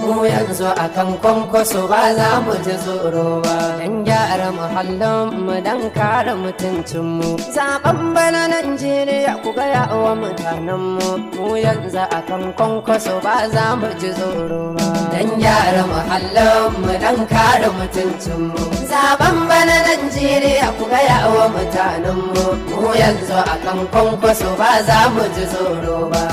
mu yanzu akan kwankwaso ba za mu ji tsoro ba. Dan gyara muhallinmu dan kare mutuncinmu, zaben bana Najeriya ku gaya wa mutanenmu, mu yanzu akan kwankwaso ba za mu ji tsoro ba. Dan gyara muhallinmu dan kare mutuncinmu, zaben bana Najeriya ku gaya wa mutanenmu, mu yanzu akan kwankwaso ba za mu ji tsoro ba.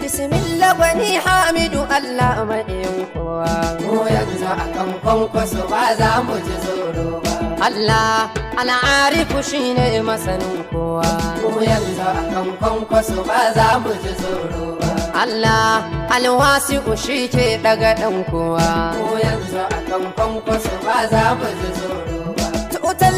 Bismillah gwani Hamidu Allah maɗayin kowa, mu yanzu akan kwankwaso ba za mu ji tsoro ba. Allah al'arifu shi ne masanin kowa, mu yanzu akan kwankwaso ba za mu ji tsoro ba. Allah alwasi'u shi ke daga ɗan kowa, mu yanzu akan kwankwaso ba za mu ji tsoro ba. Tutal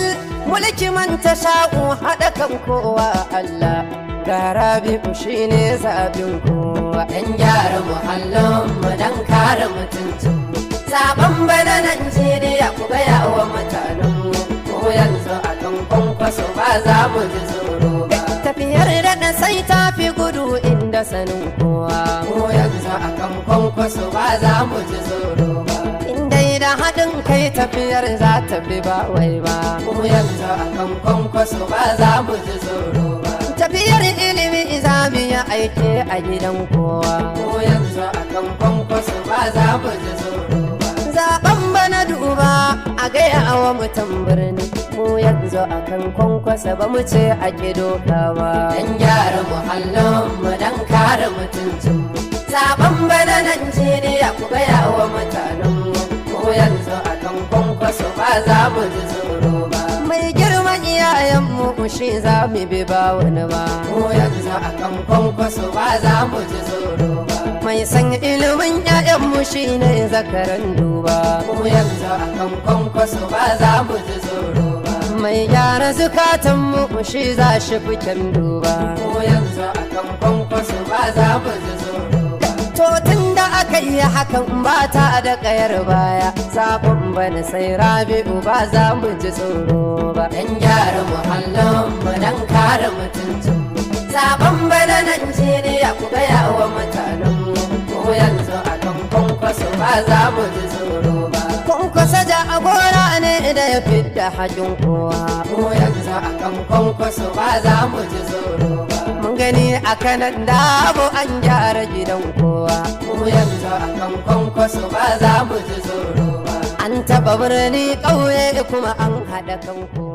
mulki man tasha'u haɗa kan kowa Allah, ga Rabi'u shi ne zaɓin kowa. Dan gyara muhallinmu dan kare mutuncinmu, zaben bana Najeriya ku gaya wa mutanenmu, mu yanzu akan kwankwaso ba za mu ji tsoro ba. Tafiyar da sai ta fi gudu inda sanin kowa, mu yanzu akan kwankwaso ba za mu ji tsoro ba. Indai da haɗin kai tafiyar za ta fi ba wai ba, mu yanzu akan kwankwaso ba za mu ji tsoro ba. Tafiyar ilimi za mu yi aiki a gidan kowa, mu yanzu akan kwankwaso ba za mu ji tsoro ba. Zaben bana duba a gaya wa mutan birni, mu yanzu akan kwankwaso ba mu ce a doka ba. Dan gyara muhallinmu dan kare mutuncinmu, zaben bana Najeriya ku gaya wa mutanenmu, mu yanzu akan kwankwaso ba za mu ji tsoro ba. Mai girman iyayenmu shi za mu bi ba wani ba, mu yanzu akan kwankwaso ba za mu ji tsoro ba. Mai san ilimin ƴaƴanmu shi ne zakaran duba, mu yanzu akan kwankwaso ba za mu ji tsoro ba. Mai gyara zukatanmu shi za shi fiken duba, mu yanzu akan kwankwaso ba za mu ji tsoro ba. To tun da aka yi hakan ba ta da ƙayar baya, zaɓin bana sai Rabi'u ba za mu ji tsoro ba. Dan gyara muhallinmu dan kare mutuncinmu, zaben bana Najeriya ku gaya wa mutanenmu, mu yanzu akan kwankwaso ba za mu ji tsoro ba. Kwankwaso jagora ne da ya fidda haƙin kowa, mu yanzu akan kwankwaso ba za mu ji tsoro ba. Mun gani a kanan dabo an gyara gidan kowa, mu yanzu akan kwankwaso ba za mu ji tsoro ba. An taɓa birni ƙauye kuma an haɗa kan kowa.